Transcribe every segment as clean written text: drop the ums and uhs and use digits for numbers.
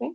right?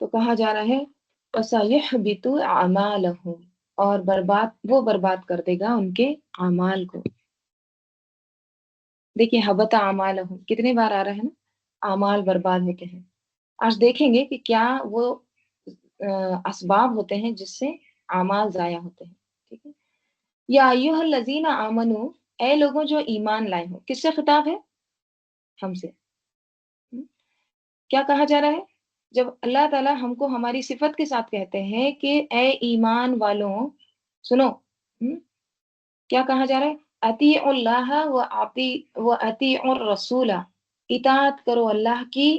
تو کہا جا رہا ہے فَسَيُحْبِطُ أَعْمَالَهُمْ، اور برباد کر دے گا ان کے اعمال کو۔ دیکھیے حبط اعمالہم کتنے بار آ رہا ہے نا، اعمال برباد ہوتے ہیں۔ آج دیکھیں گے کہ کیا وہ اسباب ہوتے ہیں جس سے اعمال ضائع ہوتے ہیں، ٹھیک ہے۔ یا ایھا الذین آمنو، اے لوگوں جو ایمان لائے ہو، کس سے خطاب ہے؟ ہم سے۔ کیا کہا جا رہا ہے؟ جب اللہ تعالیٰ ہم کو ہماری صفت کے ساتھ کہتے ہیں کہ اے ایمان والوں سنو، کیا کہا جا رہا ہے؟ اطیعوا اللہ و اطیعوا الرسول، اطاعت کرو اللہ کی،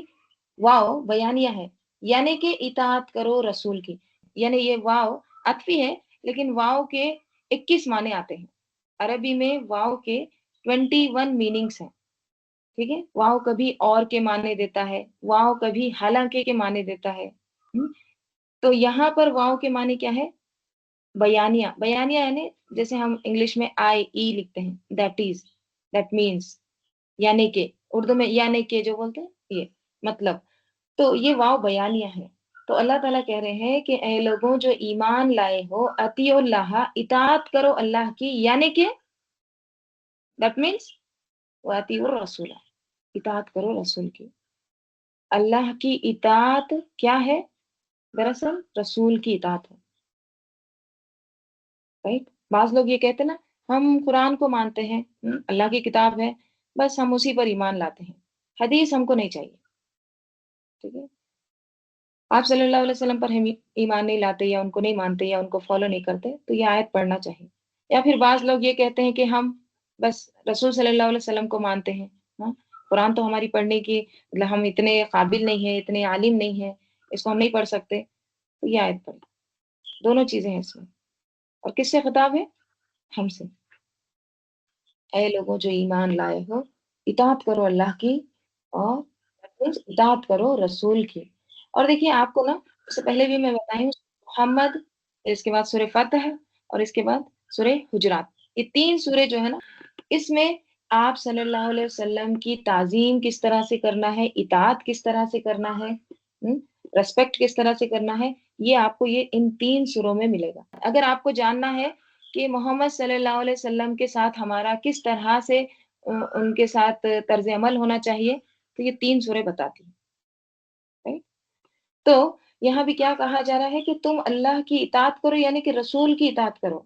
واو بیانیہ ہے، یعنی کہ اطاعت کرو رسول کی، یعنی یہ واو عطفی ہے لیکن واو کے 21 معنی آتے ہیں۔ عربی میں واو کے 21 میننگس ہیں، ٹھیک ہے۔ واو کبھی اور کے معنی دیتا ہے، واو کبھی حالانکہ کے معنی دیتا ہے۔ تو یہاں پر واو کے معنی کیا ہے؟ بیانیہ۔ بیانیہ یعنی جیسے ہم انگلش میں آئی ای لکھتے ہیں، دیٹ از، دیٹ مینس، یعنی کہ، اردو میں یعنی کہ جو بولتے ہیں یہ مطلب، تو یہ واو بیانیہ ہے۔ تو اللہ تعالیٰ کہہ رہے ہیں کہ اے لوگوں جو ایمان لائے ہو، اطیعوا اللہ، اطاعت کرو اللہ کی، یعنی کہ دیٹ مینس واطیعوا الرسول، اطاعت کرو رسول کی۔ اللہ کی اطاعت کیا ہے؟ دراصل رسول کی اطاعت ہے، رائٹ۔ بعض لوگ یہ کہتے ہیں نا، ہم قرآن کو مانتے ہیں، اللہ کی کتاب ہے، بس ہم اسی پر ایمان لاتے ہیں، حدیث ہم کو نہیں چاہیے، ٹھیک ہے۔ آپ صلی اللہ علیہ وسلم پر ہم ایمان نہیں لاتے یا ان کو نہیں مانتے یا ان کو فالو نہیں کرتے تو یہ آیت پڑھنا چاہیے۔ یا پھر بعض لوگ یہ کہتے ہیں کہ ہم بس رسول صلی اللہ علیہ وسلم کو مانتے ہیں، ہاں، قرآن تو ہماری پڑھنے کی، مطلب ہم اتنے قابل نہیں ہیں، اتنے عالم نہیں ہیں، اس کو ہم نہیں پڑھ سکتے، تو یہ آیت پڑھیں۔ دونوں چیزیں ہیں اس میں۔ اور کس سے خطاب ہے؟ ہم سے۔ اے لوگوں جو ایمان لائے ہو، اطاعت کرو اللہ کی، اور اطاعت کرو رسول کی۔ اور دیکھیے آپ کو نا، اس سے پہلے بھی میں بتائی ہوں، محمد، اس کے بعد سورہ فتح، اور اس کے بعد سورہ حجرات، یہ 3 سورے جو ہے نا، اس میں آپ صلی اللہ علیہ وسلم کی تعظیم کس طرح سے کرنا ہے، اطاعت کس طرح سے کرنا ہے، ریسپیکٹ کس طرح سے کرنا ہے، یہ آپ کو یہ ان 3 سوروں میں ملے گا۔ اگر آپ کو جاننا ہے کہ محمد صلی اللہ علیہ وسلم کے ساتھ ہمارا کس طرح سے ان کے ساتھ طرز عمل ہونا چاہیے، تو یہ 3 سورے بتاتی ہیں، right؟ تو یہاں بھی کیا کہا جا رہا ہے کہ تم اللہ کی اطاعت کرو، یعنی کہ رسول کی اطاعت کرو،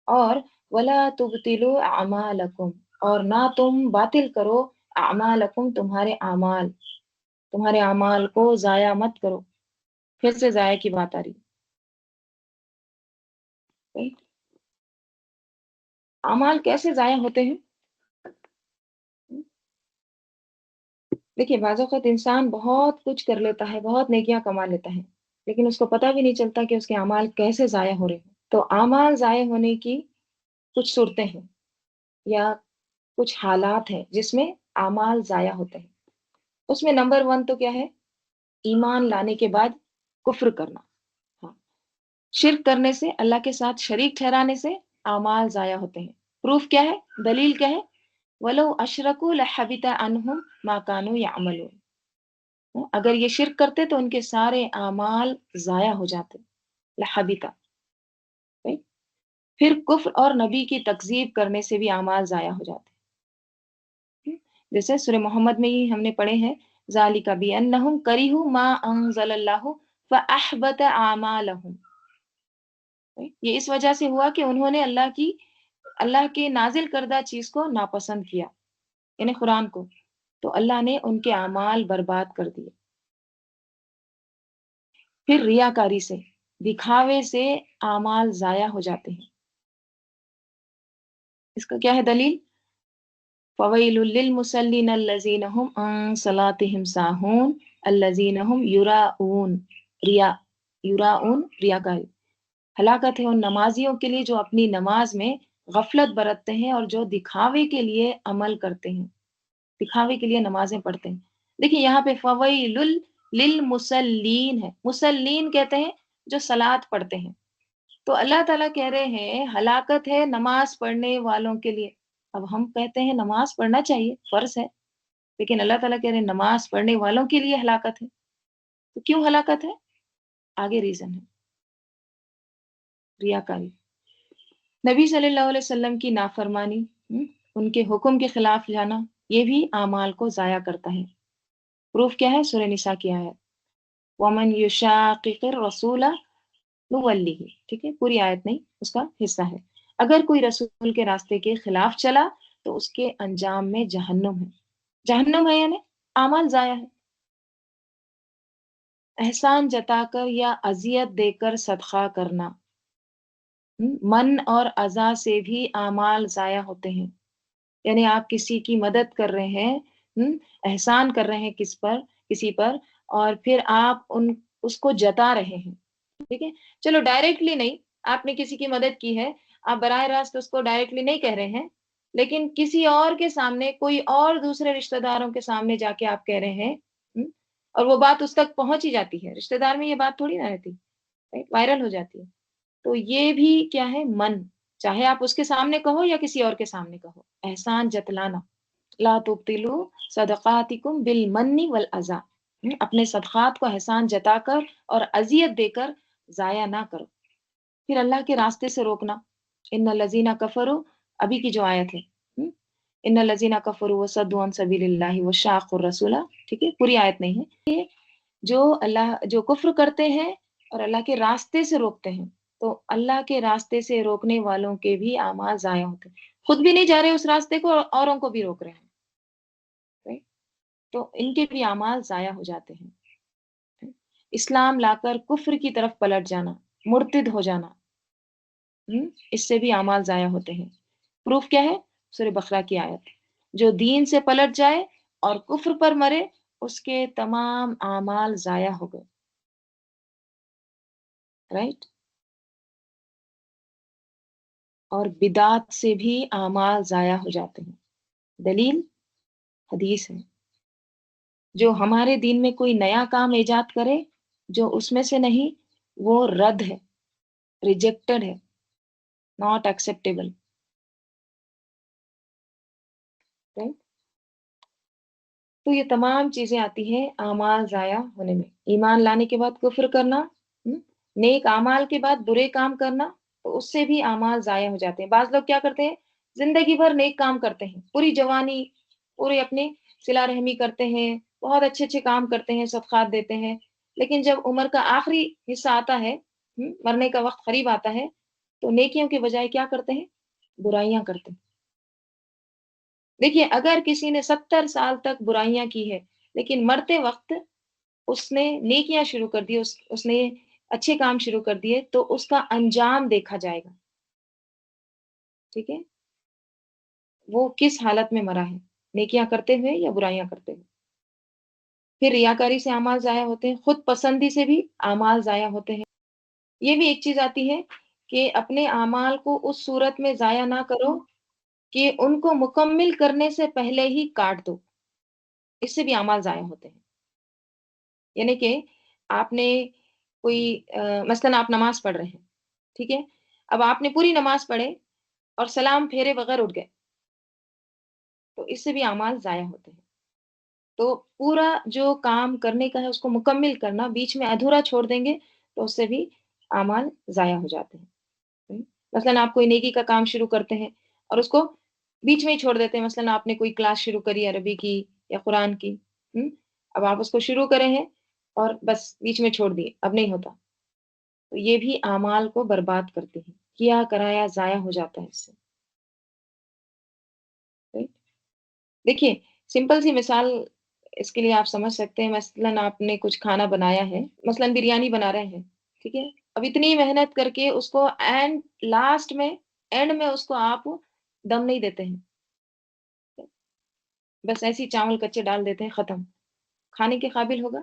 اور وَلَا تُبْطِلُوا أَعْمَالَكُمْ، اور نہ تم باطل کرو اعمالکم، تمہارے اعمال کو ضائع مت کرو۔ پھر سے ضائع کی بات آ رہی ہے۔ اعمال کیسے ضائع ہوتے ہیں؟ دیکھیے بعض اوقات انسان بہت کچھ کر لیتا ہے، بہت نیکیاں کما لیتا ہے، لیکن اس کو پتہ بھی نہیں چلتا کہ اس کے اعمال کیسے ضائع ہو رہے ہیں۔ تو اعمال ضائع ہونے کی کچھ صورتیں ہیں یا کچھ حالات ہیں جس میں اعمال ضائع ہوتے ہیں۔ اس میں نمبر 1 تو کیا ہے؟ ایمان لانے کے بعد کفر کرنا، ہاں، شرک کرنے سے، اللہ کے ساتھ شریک ٹھہرانے سے اعمال ضائع ہوتے ہیں۔ پروف کیا ہے؟ دلیل کیا ہے؟ وَلَوْ أَشْرَكُوا لَحَبِطَ عَنْهُمْ مَا كَانُوا يَعْمَلُونَ، اگر یہ شرک کرتے تو ان کے سارے اعمال ضائع ہو جاتے، لحبطہ۔ پھر کفر اور نبی کی تکذیب کرنے سے بھی اعمال ضائع ہو جاتے، جیسے سورہ محمد میں ہی ہم نے پڑھے ہیں، ذَلِكَ بِأَنَّهُمْ كَرِهُوا مَا أَنزَلَ اللَّهُ فَأَحْبَطَ أَعْمَالَهُمْ، یہ اس وجہ سے ہوا کہ انہوں نے اللہ کے نازل کردہ چیز کو ناپسند کیا، یعنی قرآن کو، تو اللہ نے ان کے اعمال برباد کر دیے۔ پھر ریاکاری سے، دکھاوے سے اعمال ضائع ہو جاتے ہیں۔ اس کا کیا ہے دلیل؟ فَوَيْلٌ لِّلْمُصَلِّينَ الَّذِينَ هُمْ عَن صَلَاتِهِمْ سَاهُونَ الَّذِينَ هُمْ یُرَاءُونَ، ریاکاری۔ ہلاکت ہے ان نمازیوں کے لیے جو اپنی نماز میں غفلت برتتے ہیں اور جو دکھاوے کے لیے عمل کرتے ہیں، دکھاوے کے لیے نمازیں پڑھتے ہیں۔ دیکھیں یہاں پہ فَوَيْلٌ لِّلْمُصَلِّينَ ہے، مصلین کہتے ہیں جو صلاۃ پڑھتے ہیں، تو اللہ تعالیٰ کہہ رہے ہیں ہلاکت ہے نماز پڑھنے والوں کے لیے۔ اب ہم کہتے ہیں نماز پڑھنا چاہیے، فرض ہے، لیکن اللہ تعالیٰ کہہ رہے ہیں نماز پڑھنے والوں کے لیے ہلاکت ہے۔ تو کیوں ہلاکت ہے؟ آگے ریزن ہے ریاکاری، نبی صلی اللہ علیہ وسلم کی نافرمانی، ان کے حکم کے خلاف جانا، یہ بھی اعمال کو ضائع کرتا ہے۔ پروف کیا ہے؟ سورہ نساء کی آیت وَمَن يُشَاقِقِ الرَّسُولَ نُوَلِّهِ، ٹھیک ہے، پوری آیت نہیں، اس کا حصہ ہے۔ اگر کوئی رسول کے راستے کے خلاف چلا تو اس کے انجام میں جہنم ہے۔ جہنم ہے یعنی اعمال ضائع ہے۔ احسان جتا کر یا اذیت دے کر صدقہ کرنا، من اور اذا سے بھی اعمال ضائع ہوتے ہیں۔ یعنی آپ کسی کی مدد کر رہے ہیں، احسان کر رہے ہیں کسی پر، اور پھر آپ اس کو جتا رہے ہیں، ٹھیک ہے، چلو ڈائریکٹلی نہیں، آپ نے کسی کی مدد کی ہے، آپ براہ راست اس کو ڈائریکٹلی نہیں کہہ رہے ہیں، لیکن کسی اور کے سامنے، کوئی اور دوسرے رشتہ داروں کے سامنے جا کے آپ کہہ رہے ہیں، اور وہ بات اس تک پہنچ ہی جاتی ہے، رشتہ دار میں یہ بات تھوڑی نہ رہتی، وائرل ہو جاتی ہے، تو یہ بھی کیا ہے؟ من، چاہے آپ اس کے سامنے کہو یا کسی اور کے سامنے کہو، احسان جتلانا، لا تبطلوا صدقاتکم بالمن والاذی، اپنے صدقات کو احسان جتا کر اور اذیت دے کر ضائع نہ کرو۔ پھر اللہ کے راستے سے روکنا، ان الذین کفروا، ابھی کی جو آیت ہے، ان الذین کفروا وصدوا عن سبیل اللہ وشاقوا الرسول، ٹھیک ہے، پوری آیت نہیں ہے، جو کفر کرتے ہیں اور اللہ کے راستے سے روکتے ہیں، تو اللہ کے راستے سے روکنے والوں کے بھی اعمال ضائع ہوتے ہیں، خود بھی نہیں جا رہے اس راستے کو اور اوروں کو بھی روک رہے ہیں، right؟ تو ان کے بھی اعمال ضائع ہو جاتے ہیں۔ اسلام لا کر کفر کی طرف پلٹ جانا، مرتد ہو جانا، اس سے بھی اعمال ضائع ہوتے ہیں۔ پروف کیا ہے؟ سورہ بقرہ کی آیت، جو دین سے پلٹ جائے اور کفر پر مرے، اس کے تمام اعمال ضائع ہو گئے، رائٹ؟ اور بدعت سے بھی اعمال ضائع ہو جاتے ہیں۔ دلیل حدیث ہے، جو ہمارے دین میں کوئی نیا کام ایجاد کرے جو اس میں سے نہیں، وہ رد ہے، ریجیکٹڈ ہے، ناٹ ایکسیپٹیبل، رائٹ؟ تو یہ تمام چیزیں آتی ہیں اعمال ضائع ہونے میں۔ ایمان لانے کے بعد کفر کرنا، نیک اعمال کے بعد برے کام کرنا، تو اس سے بھی اعمال ضائع ہو جاتے ہیں۔ بعض لوگ کیا کرتے ہیں؟ زندگی بھر نیک کام کرتے ہیں، پوری جوانی پورے اپنے صلہ رحمی کرتے ہیں، بہت اچھے اچھے کام کرتے ہیں، صدقات دیتے ہیں، لیکن جب عمر کا آخری حصہ آتا ہے، مرنے کا وقت قریب آتا ہے، تو نیکیوں کے بجائے کیا کرتے ہیں؟ برائیاں کرتے ہیں۔ دیکھیے، اگر کسی نے 70 سال تک برائیاں کی ہے، لیکن مرتے وقت اس نے نیکیاں شروع کر دی، اس نے اچھے کام شروع کر دیے، تو اس کا انجام دیکھا جائے گا، ٹھیک ہے، وہ کس حالت میں مرا ہے، نیکیاں کرتے ہوئے یا برائیاں کرتے ہوئے۔ پھر ریاکاری سے اعمال ضائع ہوتے ہیں، خود پسندی سے بھی اعمال ضائع ہوتے ہیں۔ یہ بھی ایک چیز آتی ہے کہ اپنے اعمال کو اس صورت میں ضائع نہ کرو کہ ان کو مکمل کرنے سے پہلے ہی کاٹ دو، اس سے بھی اعمال ضائع ہوتے ہیں۔ یعنی کہ آپ نے کوئی مثلاً آپ نماز پڑھ رہے ہیں، ٹھیک ہے، اب آپ نے پوری نماز پڑھے اور سلام پھیرے بغیر اٹھ گئے، تو اس سے بھی اعمال ضائع ہوتے ہیں۔ تو پورا جو کام کرنے کا ہے اس کو مکمل کرنا، بیچ میں ادھورا چھوڑ دیں گے تو اس سے بھی اعمال ضائع ہو جاتے ہیں۔ مثلاً آپ کوئی نیکی کا کام شروع کرتے ہیں اور اس کو بیچ میں ہی چھوڑ دیتے ہیں، مثلاً آپ نے کوئی کلاس شروع کری عربی کی یا قرآن کی، اب آپ اس کو شروع کرے ہیں اور بس بیچ میں چھوڑ دیے، اب نہیں ہوتا، تو یہ بھی اعمال کو برباد کرتے ہیں، کیا کرایا ضائع ہو جاتا ہے اس سے۔ دیکھیے، سمپل سی مثال اس کے لیے آپ سمجھ سکتے ہیں، مثلاً آپ نے کچھ کھانا بنایا ہے، مثلاً بریانی بنا رہے ہیں، ٹھیک ہے، اب اتنی محنت کر کے اس کو اینڈ میں اس کو آپ دم نہیں دیتے ہیں، بس ایسی چاول کچے ڈال دیتے ہیں، ختم، کھانے کے قابل ہوگا؟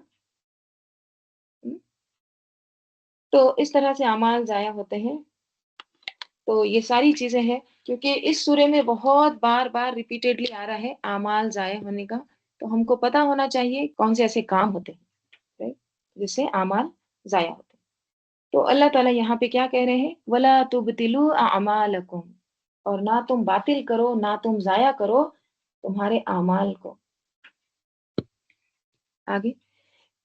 تو اس طرح سے اعمال ضائع ہوتے ہیں۔ تو یہ ساری چیزیں ہیں، کیونکہ اس سورے میں بہت بار بار ریپیٹیڈلی آ رہا ہے اعمال ضائع ہونے کا، تو ہم کو پتا ہونا چاہیے کون سے ایسے کام ہوتے ہیں جس سے اعمال ضائع ہوتے ہیں۔ تو اللہ تعالیٰ یہاں پہ کیا کہہ رہے ہیں؟ وَلَا تُبْتِلُوا أَعْمَالَكُمْ، اور نہ تم باطل کرو، نہ تم ضائع کرو تمہارے اعمال کو۔ آگے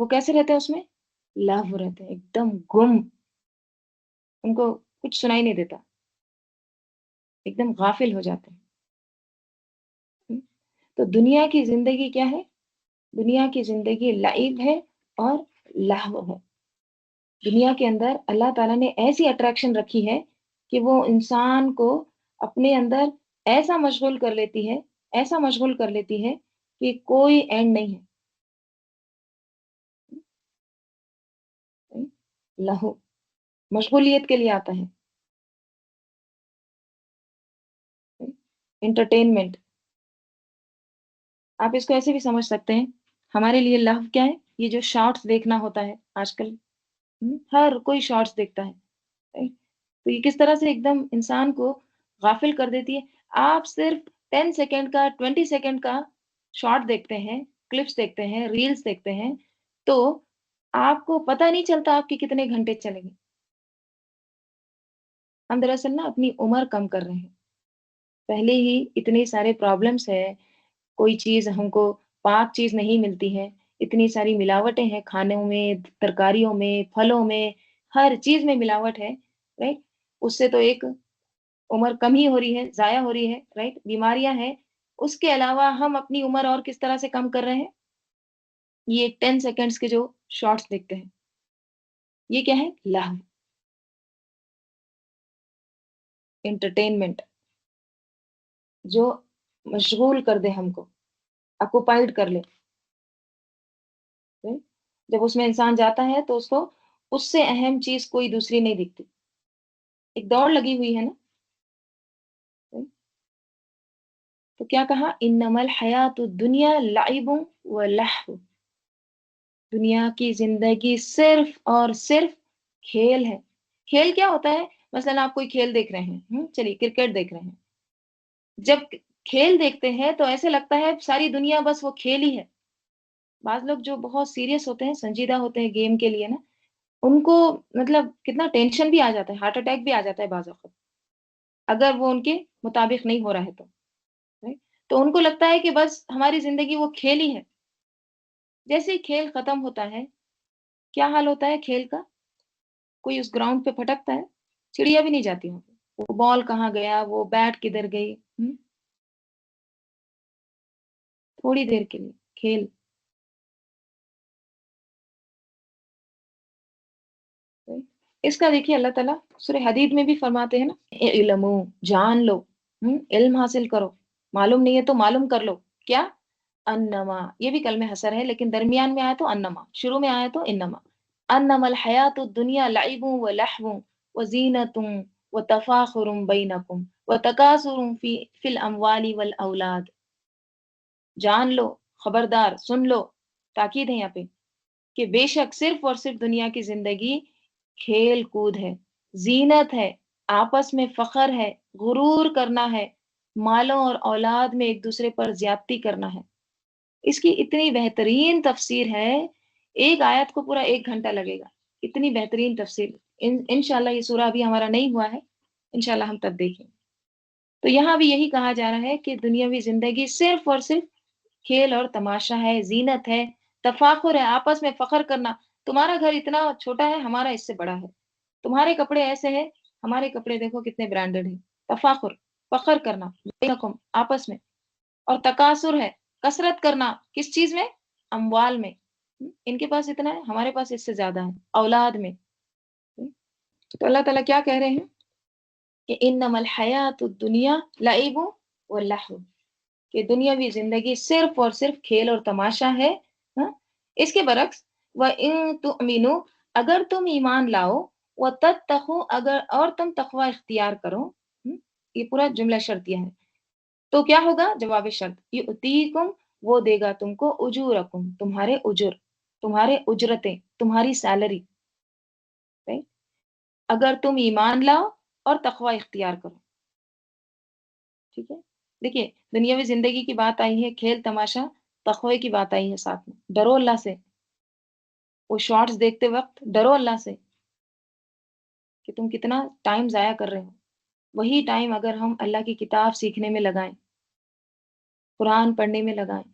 وہ کیسے رہتے ہیں اس میں؟ لہو رہتے ہیں، ایک دم گم، ان کو کچھ سنائی نہیں دیتا، ایک دم غافل ہو جاتے ہیں۔ تو دنیا کی زندگی کیا ہے؟ دنیا کی زندگی لعب ہے اور لہو ہے۔ دنیا کے اندر اللہ تعالیٰ نے ایسی اٹریکشن رکھی ہے کہ وہ انسان کو اپنے اندر ایسا مشغول کر لیتی ہے، ایسا مشغول کر لیتی ہے کہ کوئی اینڈ نہیں ہے۔ لہو مشغولیت کے لیے آتا ہے، انٹرٹینمنٹ۔ آپ اس کو ایسے بھی سمجھ سکتے ہیں، ہمارے لیے لہو کیا ہے؟ یہ جو شارٹس دیکھنا ہوتا ہے آج کل، ہر کوئی شارٹس دیکھتا ہے، تو یہ کس طرح سے ایک دم انسان کو غافل کر دیتی ہے۔ آپ صرف 10 سیکنڈ کا 20 سیکنڈ کا شارٹ دیکھتے ہیں، کلپس دیکھتے ہیں، ریلس دیکھتے ہیں، تو آپ کو پتہ نہیں چلتا آپ کے کتنے گھنٹے چلیں گے۔ ہم دراصل نا اپنی عمر کم کر رہے ہیں، پہلے ہی اتنے سارے پرابلمس ہے، کوئی چیز ہم کو پاک چیز نہیں ملتی ہے، اتنی ساری ملاوٹیں ہیں کھانوں میں، ترکاریوں میں، پھلوں میں، ہر چیز میں ملاوٹ ہے، رائٹ؟ اس سے تو ایک عمر کم ہی ہو رہی ہے، ضائع ہو رہی ہے، رائٹ؟ بیماریاں ہیں، اس کے علاوہ ہم اپنی عمر اور کس طرح سے کم کر رہے ہیں؟ یہ 10 سیکنڈس کے جو شارٹس دیکھتے ہیں، یہ کیا ہے؟ لہو، انٹرٹینمنٹ، جو مشغول کر دے ہم کو، آکوپائڈ کر لے، right؟ جب اس میں انسان جاتا ہے تو اس کو اس سے اہم چیز کوئی دوسری نہیں دکھتی، ایک دوڑ لگی ہوئی ہے نا، right؟ تو کیا کہا؟ انما الحیات الدنیا لعب و لہو، دنیا کی زندگی صرف اور صرف کھیل ہے۔ کھیل کیا ہوتا ہے؟ مثلا آپ کوئی کھیل دیکھ رہے ہیں، چلیے کرکٹ دیکھ رہے ہیں، جب کھیل دیکھتے ہیں تو ایسے لگتا ہے ساری دنیا بس وہ کھیل ہی ہے۔ بعض لوگ جو بہت سیریس ہوتے ہیں، سنجیدہ ہوتے ہیں گیم کے لیے نا، ان کو مطلب کتنا ٹینشن بھی آ جاتا ہے، ہارٹ اٹیک بھی آ جاتا ہے بعض اوقات، اگر وہ ان کے مطابق نہیں ہو رہا ہے تو، right؟ تو ان کو لگتا ہے کہ بس ہماری زندگی وہ کھیل ہی ہے۔ جیسے ہی کھیل ختم ہوتا ہے، کیا حال ہوتا ہے کھیل کا؟ کوئی اس گراؤنڈ پہ پھٹکتا ہے، چڑیا بھی نہیں جاتی ہوں، وہ بال کہاں گیا، وہ بیٹ کدھر گئی، تھوڑی دیر کے لیے کھیل۔ اس کا دیکھیے اللہ تعالیٰ سورہ حدید میں بھی فرماتے ہیں نا، علمو، جان لو، علم حاصل کرو، معلوم نہیں ہے تو معلوم کر لو، کیا؟ انما، یہ بھی کلمہ حسر ہے لیکن درمیان میں آیا تو انما، شروع میں آیا تو انما، انما الحیات الدنیا لعب و لہو و زینت و تفاخر بینکم و تکاثر فی الاموال والاولاد۔ جان لو، خبردار، سن لو، تاکید ہے یہاں پہ، کہ بے شک صرف اور صرف دنیا کی زندگی کھیل کود ہے، زینت ہے، آپس میں فخر ہے، غرور کرنا ہے، مالوں اور اولاد میں ایک دوسرے پر زیادتی کرنا ہے۔ اس کی اتنی بہترین تفسیر ہے، ایک آیت کو پورا 1 گھنٹہ لگے گا، اتنی بہترین تفسیر۔ انشاءاللہ یہ سورہ ابھی ہمارا نہیں ہوا ہے، انشاءاللہ ہم تب دیکھیں۔ تو یہاں بھی یہی کہا جا رہا ہے کہ دنیاوی زندگی صرف اور صرف کھیل اور تماشا ہے، زینت ہے، تفاخر ہے، آپس میں فخر کرنا، تمہارا گھر اتنا چھوٹا ہے، ہمارا اس سے بڑا ہے، تمہارے کپڑے ایسے ہیں، ہمارے کپڑے دیکھو کتنے برانڈڈ ہیں، تفاخر، فخر کرنا بینکم، آپس میں، اور تکاثر ہے، کثرت کرنا، کس چیز میں؟ اموال میں، ان کے پاس اتنا ہے، ہمارے پاس اس سے زیادہ ہے، اولاد میں۔ تو اللہ تعالیٰ کیا کہہ رہے ہیں کہ انما الحیات الدنیا لعب و لہو، کہ دنیاوی زندگی صرف اور صرف کھیل اور تماشا ہے۔ ہاں؟ اس کے برعکس وَإِن تُؤْمِنُوا، اگر تم ایمان لاؤ، وَتَتَّقُوا، اگر اور تم تقوی اختیار کرو، یہ پورا جملہ شرطیہ ہے، تو کیا ہوگا؟ جواب شرط، یؤتیکم، وہ دے گا تم کو، اجورکم، تمہارے اجر، تمہارے اجرتیں، تمہاری سیلری، اگر تم ایمان لاؤ اور تقوی اختیار کرو۔ ٹھیک ہے، دیکھیے دنیاوی زندگی کی بات آئی ہے، کھیل تماشا، تقوی کی بات آئی ہے ساتھ میں، ڈرو اللہ سے، وہ شارٹس دیکھتے وقت ڈرو اللہ سے کہ تم کتنا ٹائم ضائع کر رہے ہو، وہی ٹائم اگر ہم اللہ کی کتاب سیکھنے میں لگائیں، قرآن پڑھنے میں لگائیں،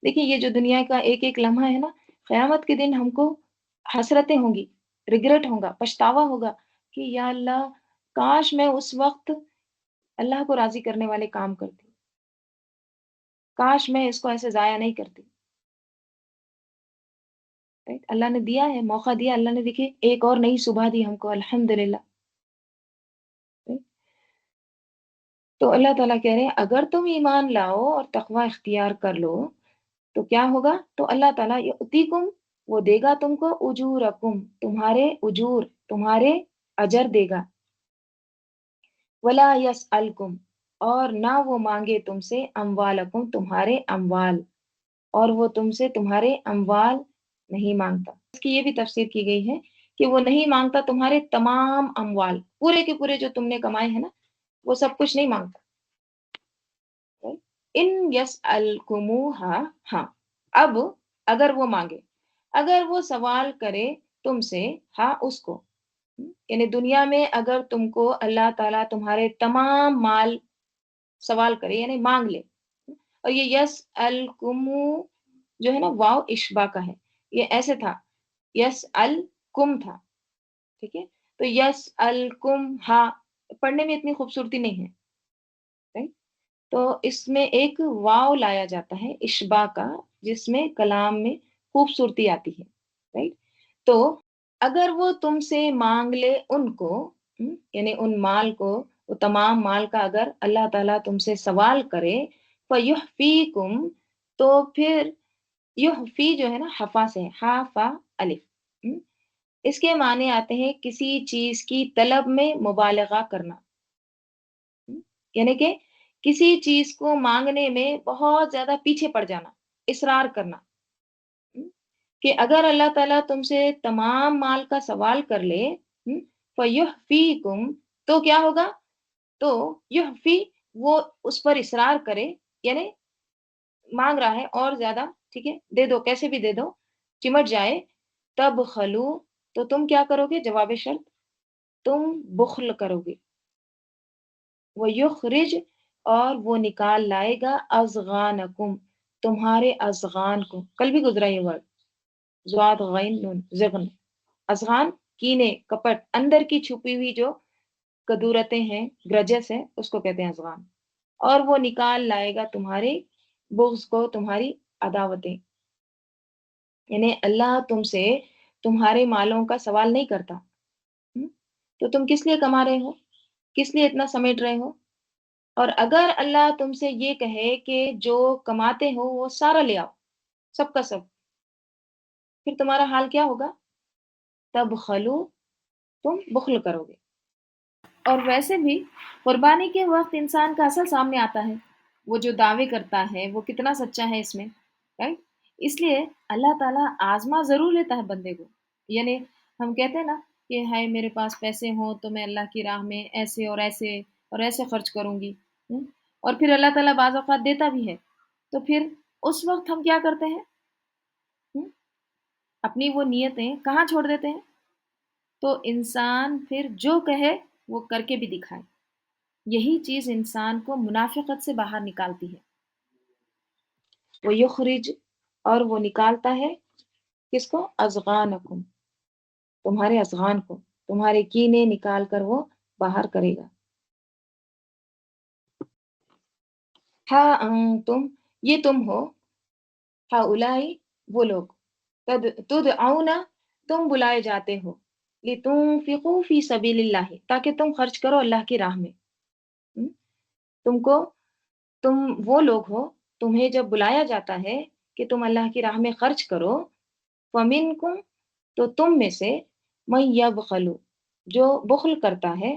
دیکھیے یہ جو دنیا کا ایک ایک لمحہ ہے نا، قیامت کے دن ہم کو حسرتیں ہوں گی، ریگریٹ ہوگا، پچھتاوا ہوگا کہ یا اللہ کاش میں اس وقت اللہ کو راضی کرنے والے کام کرتی، کاش میں اس کو ایسے ضائع نہیں کرتی. رائٹ؟ اللہ نے دیا ہے، موقع دیا، اللہ نے دیکھیے ایک اور نئی صبح دی ہم کو، الحمدللہ. رائٹ؟ تو اللہ تعالیٰ کہہ رہے ہیں اگر تم ایمان لاؤ اور تقوی اختیار کر لو تو کیا ہوگا؟ تو اللہ تعالیٰ یؤتیکم، وہ دے گا تم کو اجورکم، تمہارے اجور، تمہارے اجر دے گا. ولا یسألکم، اور نہ وہ مانگے تم سے اموالکم، تمہارے اموال، اور وہ تم سے تمہارے اموال نہیں مانگتا. اس کی یہ بھی تفسیر کی گئی ہے کہ وہ نہیں مانگتا تمہارے تمام اموال، پورے کے پورے جو تم نے کمائے ہیں نا، وہ سب کچھ نہیں مانگتا. ان یسألکموہا، ہاں اب اگر وہ مانگے، اگر وہ سوال کرے تم سے، ہاں اس کو، یعنی دنیا میں اگر تم کو اللہ تعالیٰ تمہارے تمام مال سوال کرے یعنی مانگ لے، اور یہ یس الکمو جو ہے نا واو اشبا کا ہے، یہ ایسے تھا یس الکم تھا، ٹھیک ہے، تو یس الکم ہا پڑھنے میں اتنی خوبصورتی نہیں ہے. right؟ تو اس میں ایک واو لایا جاتا ہے اشبا کا، جس میں کلام میں خوبصورتی آتی ہے. رائٹ؟ تو اگر وہ تم سے مانگ لے ان کو، یعنی ان مال کو، وہ تمام مال کا اگر اللہ تعالیٰ تم سے سوال کرے، فَيُحْفِيكُمْ، تو پھر یحفی جو ہے نا حفا سے، ہا فا الف، اس کے معنی آتے ہیں کسی چیز کی طلب میں مبالغہ کرنا. یعنی کہ کسی چیز کو مانگنے میں بہت زیادہ پیچھے پڑ جانا، اصرار کرنا. کہ اگر اللہ تعالیٰ تم سے تمام مال کا سوال کر لے، فَيُحْفِيكُمْ، تو کیا ہوگا؟ تو یحفی، وہ اس پر اصرار کرے، یعنی مانگ رہا ہے اور زیادہ، ٹھیک ہے، دے دو، کیسے بھی دے دو، چمٹ جائے، تب خلو، تو تم کیا کرو گے؟ جواب شرط، تم بخل کرو گے. وَيُخْرِجْ، اور وہ نکال لائے گا اذغانکم، تمہارے اذغان کو. کل بھی گزرا یہ ورڈ، ضاد غین نون زغن، اذغان کینے، کپٹ، اندر کی چھپی ہوئی جو کدورتیں ہیں، گرجس ہے، اس کو کہتے ہیں اذغان. اور وہ نکال لائے گا تمہارے بغض کو، تمہاری عداوتیں. یعنی اللہ تم سے تمہارے مالوں کا سوال نہیں کرتا، تو تم کس لیے کما رہے ہو، کس لیے اتنا سمیٹ رہے ہو؟ اور اگر اللہ تم سے یہ کہے کہ جو کماتے ہو وہ سارا لے آؤ، سب کا سب، پھر تمہارا حال کیا ہوگا؟ تب خلو، تم بخل کرو گے. اور ویسے بھی قربانی کے وقت انسان کا اصل سامنے آتا ہے، وہ جو دعوے کرتا ہے وہ کتنا سچا ہے اس میں. رائٹ؟ اس لیے اللہ تعالیٰ آزما ضرور لیتا ہے بندے کو. یعنی ہم کہتے ہیں نا کہ ہائے میرے پاس پیسے ہوں تو میں اللہ کی راہ میں ایسے اور ایسے اور ایسے خرچ کروں گی، اور پھر اللہ تعالیٰ بعض اوقات دیتا بھی ہے، تو پھر اس وقت ہم کیا کرتے ہیں؟ اپنی وہ نیتیں کہاں چھوڑ دیتے ہیں؟ تو انسان پھر جو کہے وہ کر کے بھی دکھائے. یہی چیز انسان کو منافقت سے باہر نکالتی ہے. وہ یخرج، اور وہ نکالتا ہے کس کو؟ اذغانکم، تمہارے اذغان کو، تمہارے کینے نکال کر وہ باہر کرے گا. ہاں انتم، یہ تم ہو، ہاں اولائی، وہ لوگ، تدعون، تم بلائے جاتے ہو، لتنفقوا فی سبیل اللہ، تاکہ تم خرچ کرو اللہ کی راہ میں. تم کو، تم وہ لوگ ہو، تمہیں جب بلایا جاتا ہے کہ تم اللہ کی راہ میں خرچ کرو، فمنکم، تو تم میں سے، من یبخل، جو بخل کرتا ہے.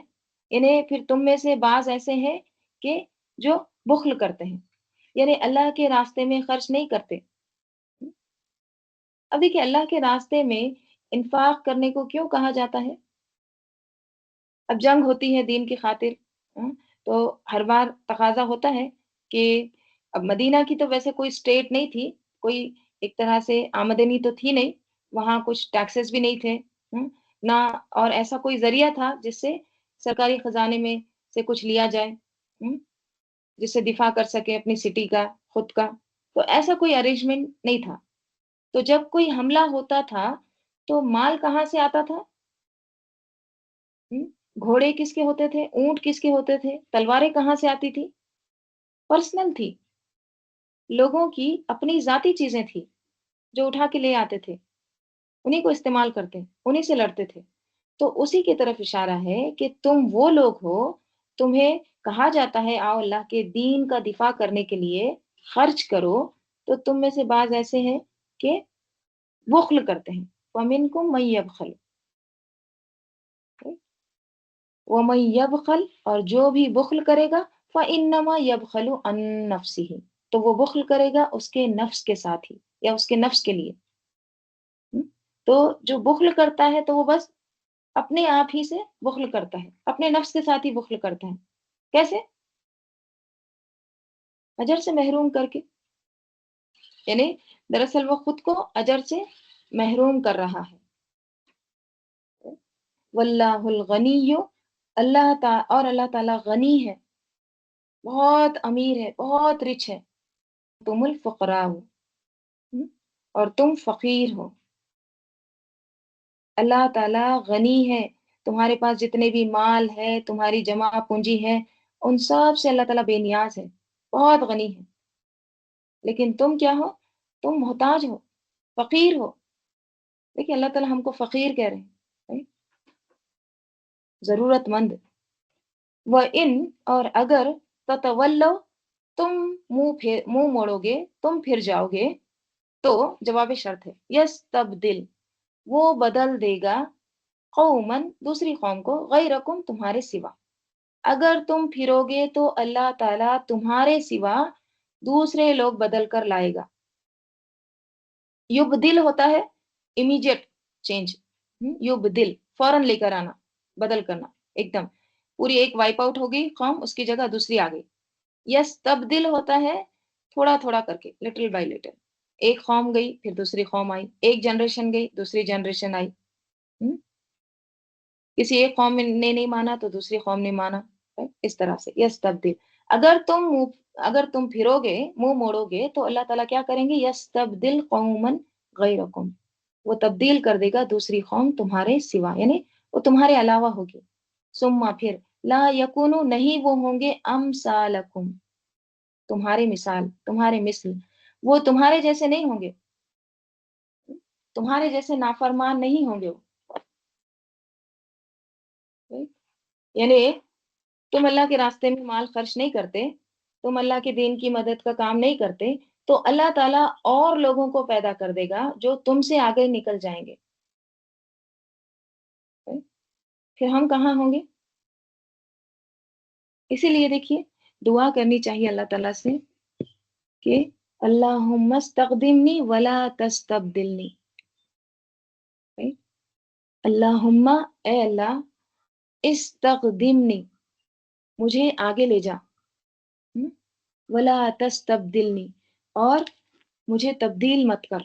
یعنی پھر تم میں سے بعض ایسے ہیں کہ جو بخل کرتے ہیں، یعنی اللہ کے راستے میں خرچ نہیں کرتے. اب دیکھیے اللہ کے راستے میں انفاق کرنے کو کیوں کہا جاتا ہے؟ اب جنگ ہوتی ہے دین کی خاطر، تو ہر بار تقاضا ہوتا ہے کہ اب مدینہ کی تو ویسے کوئی اسٹیٹ نہیں تھی، کوئی ایک طرح سے آمدنی تو تھی نہیں، وہاں کچھ ٹیکسز بھی نہیں تھے، نہ اور ایسا کوئی ذریعہ تھا جس سے سرکاری خزانے میں سے کچھ لیا جائے، جس سے دفاع کر سکے اپنی سٹی کا، خود کا. تو ایسا کوئی ارینجمنٹ نہیں تھا. تو جب کوئی حملہ ہوتا تھا تو مال کہاں سے آتا تھا؟ ہم؟ گھوڑے کس کے ہوتے تھے؟ اونٹ کس کے ہوتے تھے؟ تلواریں کہاں سے آتی تھی؟ پرسنل تھی. لوگوں کی اپنی ذاتی چیزیں تھی جو اٹھا کے لے آتے تھے، انہیں کو استعمال کرتے، انہیں سے لڑتے تھے. تو اسی کی طرف اشارہ ہے کہ تم وہ لوگ ہو، تمہیں کہا جاتا ہے آؤ اللہ کے دین کا دفاع کرنے کے لیے خرچ کرو، تو تم میں سے بعض ایسے ہیں کہ بخل کرتے ہیں. وَمِنْكُمْ مَن يَبْخَلُ. وَمَن يَبْخَلْ، اور جو بھی بخل کرے گا فَإِنَّمَا يَبْخَلُ عَن نَفْسِهِ، تو وہ بخل کرے گا اس کے نفس کے ساتھ ہی یا اس کے نفس کے لیے. تو جو بخل کرتا ہے تو وہ بس اپنے آپ ہی سے بخل کرتا ہے، اپنے نفس کے ساتھ ہی بخل کرتا ہے. کیسے؟ اجر سے محروم کر کے. یعنی دراصل وہ خود کو اجر سے محروم کر رہا ہے. واللہ الغنی، اور اللہ تعالیٰ غنی ہے، بہت امیر ہے، بہت رچ ہے. تم الفقراء، اور تم فقیر ہو. اللہ تعالیٰ غنی ہے، تمہارے پاس جتنے بھی مال ہے، تمہاری جمع پونجی ہے، ان سب سے اللہ تعالیٰ بے نیاز ہے، بہت غنی ہے. لیکن تم کیا ہو؟ تم محتاج ہو، فقیر ہو. دیکھیں اللہ تعالیٰ ہم کو فقیر کہہ رہے ہیں، right؟ ضرورت مند. وَإِن، اور اگر تتولو، تم منہ موڑو گے، تم پھر جاؤ گے، تو جواب شرط ہے یستبدل، وہ بدل دے گا قومن، دوسری قوم کو، غیرکم، تمہارے سوا. اگر تم پھرو گے تو اللہ تعالیٰ تمہارے سوا دوسرے لوگ بدل کر لائے گا. یبدل ہوتا ہے امیجیٹ چینج، یبدل فوراً لے کر آنا، بدل کرنا، ایک دم پوری ایک وائپ آؤٹ ہو گئی قوم، اس کی جگہ دوسری آ گئی. یس تبدل ہوتا ہے تھوڑا تھوڑا کر کے، لٹل بائی لٹل. ایک قوم گئی پھر دوسری قوم آئی، ایک جنریشن گئی دوسری جنریشن آئی. کسی ایک قوم نے نہیں مانا تو دوسری قوم نے مانا، اس طرح سے یس تبدل. اگر تم پھرو گے، منہ موڑو گے، تو اللہ تعالیٰ کیا کریں گے؟ یستبدل قوما غیرکم، وہ تبدیل کر دے گا دوسری قوم تمہارے سوا، یعنی وہ تمہارے علاوہ ہوگی. ثم، پھر، لا یکونو، نہیں وہ ہوں گے، امثالکم، تمہارے مثال، تمہارے مثل، وہ تمہارے جیسے نہیں ہوں گے، تمہارے جیسے نافرمان نہیں ہوں گے. یعنی تم اللہ کے راستے میں مال خرچ نہیں کرتے، تم اللہ کے دین کی مدد کا کام نہیں کرتے، تو اللہ تعالیٰ اور لوگوں کو پیدا کر دے گا جو تم سے آگے نکل جائیں گے. پھر ہم کہاں ہوں گے؟ اسی لیے دیکھیے دعا کرنی چاہیے اللہ تعالیٰ سے کہ اللہم استقدمنی ولا تستبدلنی. اللہم، اے اللہ، استقدمنی، مجھے آگے لے جا، ولا تستبدلنی، اور مجھے تبدیل مت کر.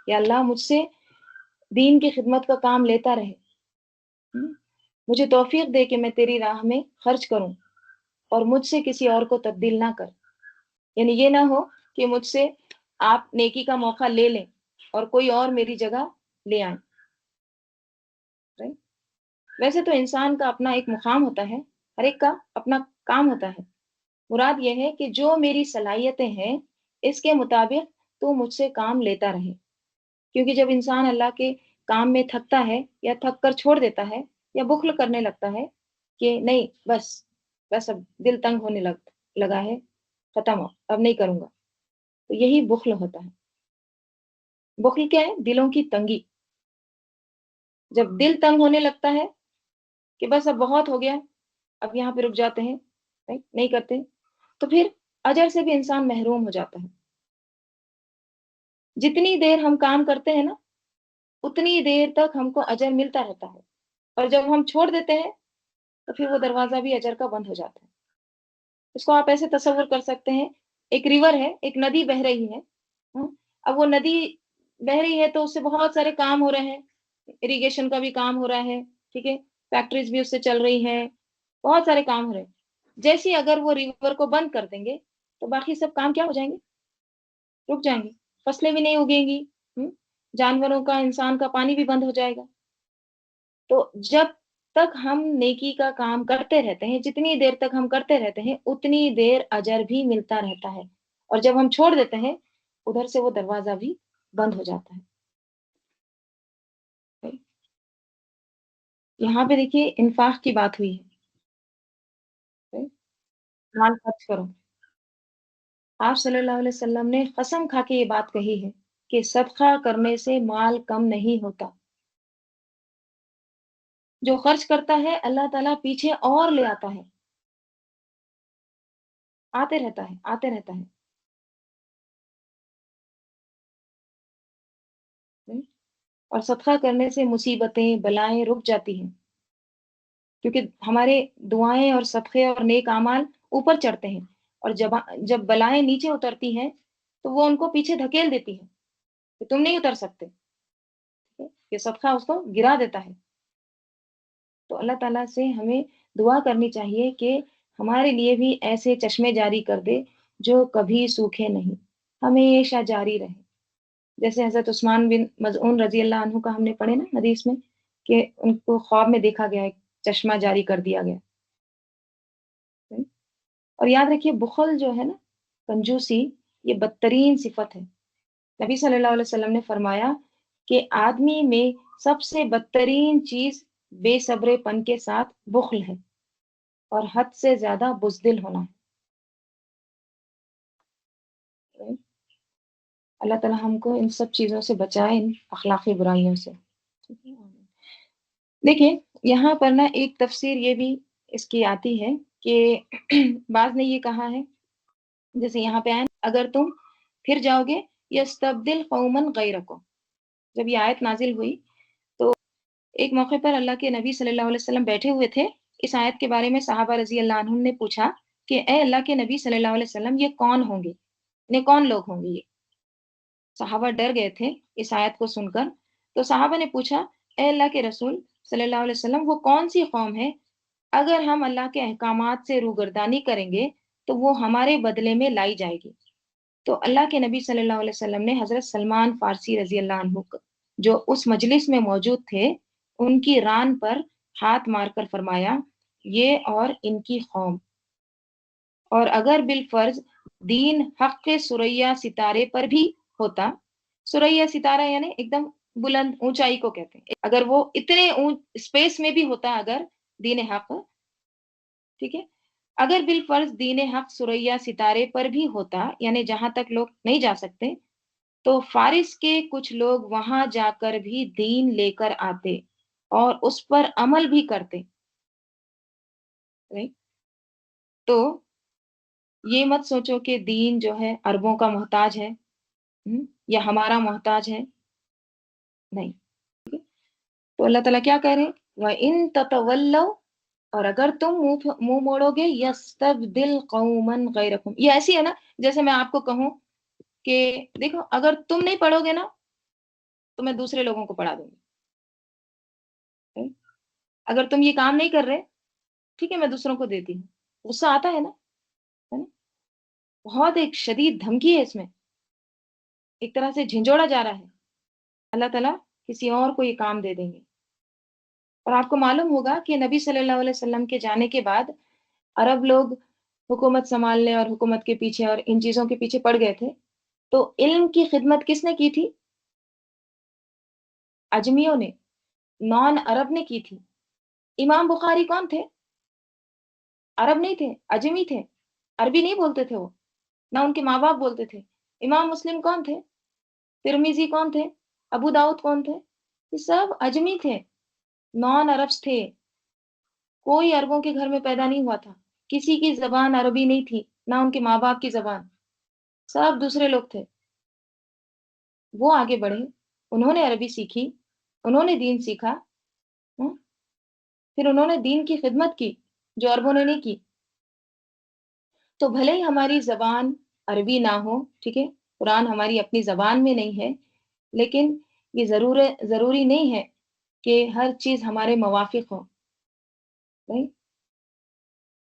یا اللہ مجھ سے دین کی خدمت کا کام لیتا رہے، مجھے توفیق دے کہ میں تیری راہ میں خرچ کروں، اور مجھ سے کسی اور کو تبدیل نہ کر. یعنی یہ نہ ہو کہ مجھ سے آپ نیکی کا موقع لے لیں اور کوئی اور میری جگہ لے آئیں. ویسے تو انسان کا اپنا ایک مقام ہوتا ہے، ہر ایک کا اپنا کام ہوتا ہے. مراد یہ ہے کہ جو میری صلاحیتیں ہیں اس کے مطابق تو مجھ سے کام لیتا رہے. کیونکہ جب انسان اللہ کے کام میں تھکتا ہے یا تھک کر چھوڑ دیتا ہے یا بخل کرنے لگتا ہے کہ نہیں بس اب دل تنگ ہونے لگا ہے، ختم ہو، اب نہیں کروں گا، تو یہی بخل ہوتا ہے. بخل کیا ہے؟ دلوں کی تنگی. جب دل تنگ ہونے لگتا ہے کہ بس اب بہت ہو گیا، اب یہاں پہ رک جاتے ہیں، نہیں کرتے، تو پھر اجر سے بھی انسان محروم ہو جاتا ہے. جتنی دیر ہم کام کرتے ہیں نا اتنی دیر تک ہم کو اجر ملتا رہتا ہے، اور جب ہم چھوڑ دیتے ہیں تو پھر وہ دروازہ بھی اجر کا بند ہو جاتا ہے. اس کو آپ ایسے تصور کر سکتے ہیں، ایک ریور ہے، ایک ندی بہ رہی ہے. اب وہ ندی بہ رہی ہے تو اس سے بہت سارے کام ہو رہے ہیں، اریگیشن کا بھی کام ہو رہا ہے، ٹھیک ہے، فیکٹریز بھی اس سے چل رہی ہیں، بہت سارے کام ہو رہے ہیں. جیسے اگر وہ ریور کو بند کر دیں گے تو باقی سب کام کیا ہو جائیں گے؟ رک جائیں گے، فصلیں بھی نہیں اگیں گی، جانوروں کا، انسان کا پانی بھی بند ہو جائے گا۔ تو جب تک ہم نیکی کا کام کرتے رہتے ہیں، جتنی دیر تک ہم کرتے رہتے ہیں اتنی دیر اجر بھی ملتا رہتا ہے، اور جب ہم چھوڑ دیتے ہیں ادھر سے وہ دروازہ بھی بند ہو جاتا ہے۔ یہاں پہ دیکھیے انفاق کی بات ہوئی ہے، مال خرچ کرو۔ آپ صلی اللہ علیہ وسلم نے قسم کھا کے یہ بات کہی ہے کہ صدقہ کرنے سے مال کم نہیں ہوتا۔ جو خرچ کرتا ہے اللہ تعالیٰ پیچھے اور لے آتا ہے، آتے رہتا ہے، آتے رہتا ہے۔ اور صدقہ کرنے سے مصیبتیں، بلائیں رک جاتی ہیں، کیونکہ ہمارے دعائیں اور صدقے اور نیک اعمال اوپر چڑھتے ہیں، اور جب بلائیں نیچے اترتی ہیں تو وہ ان کو پیچھے دھکیل دیتی ہیں کہ تم نہیں اتر سکتے، ٹھیک ہے؟ یہ صدقہ اس کو گرا دیتا ہے۔ تو اللہ تعالیٰ سے ہمیں دعا کرنی چاہیے کہ ہمارے لیے بھی ایسے چشمے جاری کر دے جو کبھی سوکھے نہیں، ہمیشہ جاری رہے۔ جیسے حضرت عثمان بن مظعون رضی اللہ عنہ کا ہم نے پڑھے نا حدیث میں، کہ ان کو خواب میں دیکھا گیا، ایک چشمہ جاری کر دیا گیا۔ اور یاد رکھیے بخل جو ہے نا، کنجوسی، یہ بدترین صفت ہے۔ نبی صلی اللہ علیہ وسلم نے فرمایا کہ آدمی میں سب سے بدترین چیز بے صبرے پن کے ساتھ بخل ہے، اور حد سے زیادہ بزدل ہونا ہے۔ اللہ تعالیٰ ہم کو ان سب چیزوں سے بچائے، ان اخلاقی برائیوں سے۔ دیکھیں یہاں پر نا ایک تفسیر یہ بھی اس کی آتی ہے کہ بعض نے یہ کہا ہے، جیسے یہاں پہ آئے اگر تم پھر جاؤ گے یستبدل قوما غیرکم، جب یہ آیت نازل ہوئی تو ایک موقع پر اللہ کے نبی صلی اللہ علیہ وسلم بیٹھے ہوئے تھے۔ اس آیت کے بارے میں صحابہ رضی اللہ عنہم نے پوچھا کہ اے اللہ کے نبی صلی اللہ علیہ وسلم یہ کون ہوں گے، انہیں کون لوگ ہوں گے یہ؟ صحابہ ڈر گئے تھے اس آیت کو سن کر، تو صحابہ نے پوچھا اے اللہ کے رسول صلی اللہ علیہ وسلم وہ کون سی قوم ہے اگر ہم اللہ کے احکامات سے روگردانی کریں گے تو وہ ہمارے بدلے میں لائی جائے گی؟ تو اللہ کے نبی صلی اللہ علیہ وسلم نے حضرت سلمان فارسی رضی اللہ عنہ جو اس مجلس میں موجود تھے ان کی ران پر ہاتھ مار کر فرمایا یہ اور ان کی قوم، اور اگر بالفرض دین حق کے ثریا ستارے پر بھی ہوتا، ثریا ستارہ یعنی ایک دم بلند اونچائی کو کہتے ہیں، اگر وہ اتنے اسپیس میں بھی ہوتا اگر دین حق، ٹھیک ہے، اگر بالفرض دین حق ثریا ستارے پر بھی ہوتا یعنی جہاں تک لوگ نہیں جا سکتے، تو فارس کے کچھ لوگ وہاں جا کر بھی دین لے کر آتے اور اس پر عمل بھی کرتے، right؟ تو یہ مت سوچو کہ دین جو ہے عربوں کا محتاج ہے، یا ہمارا محتاج ہے، نہیں۔ تو اللہ تعالیٰ کیا کہہ رہے ہیں؟ وَإِن تَتَوَلَّوْا، اور اگر تم منہ موڑو گے یستبدل قوما غیرکم، یہ ایسی ہے نا جیسے میں آپ کو کہوں کہ دیکھو اگر تم نہیں پڑھو گے نا تو میں دوسرے لوگوں کو پڑھا دوں گی، اگر تم یہ کام نہیں کر رہے ٹھیک ہے میں دوسروں کو دیتی ہوں۔ غصہ آتا ہے نا؟ بہت ایک شدید دھمکی ہے اس میں، ایک طرح سے جھنجھوڑا جا رہا ہے، اللہ تعالیٰ کسی اور کو یہ کام دے دیں گے۔ اور آپ کو معلوم ہوگا کہ نبی صلی اللہ علیہ وسلم کے جانے کے بعد عرب لوگ حکومت سنبھالنے اور حکومت کے پیچھے اور ان چیزوں کے پیچھے پڑ گئے تھے، تو علم کی خدمت کس نے کی تھی؟ اجمیوں نے، نان عرب نے کی تھی۔ امام بخاری کون تھے؟ عرب نہیں تھے، اجمی تھے، عربی نہیں بولتے تھے وہ، نہ ان کے ماں باپ بولتے تھے۔ امام مسلم کون تھے؟ ترمیزی کون تھے؟ ابو داؤد کون تھے؟ یہ سب اجمی تھے، نان عربس تھے، کوئی عربوں کے گھر میں پیدا نہیں ہوا تھا، کسی کی زبان عربی نہیں تھی، نہ ان کے ماں باپ کی زبان، سب دوسرے لوگ تھے۔ وہ آگے بڑھے، انہوں نے عربی سیکھی، انہوں نے دین سیکھا، پھر انہوں نے دین کی خدمت کی جو عربوں نے نہیں کی۔ تو بھلے ہی ہماری زبان عربی نہ ہو، ٹھیک ہے، قرآن ہماری اپنی زبان میں نہیں ہے، لیکن یہ ضروری نہیں ہے کہ ہر چیز ہمارے موافق ہو،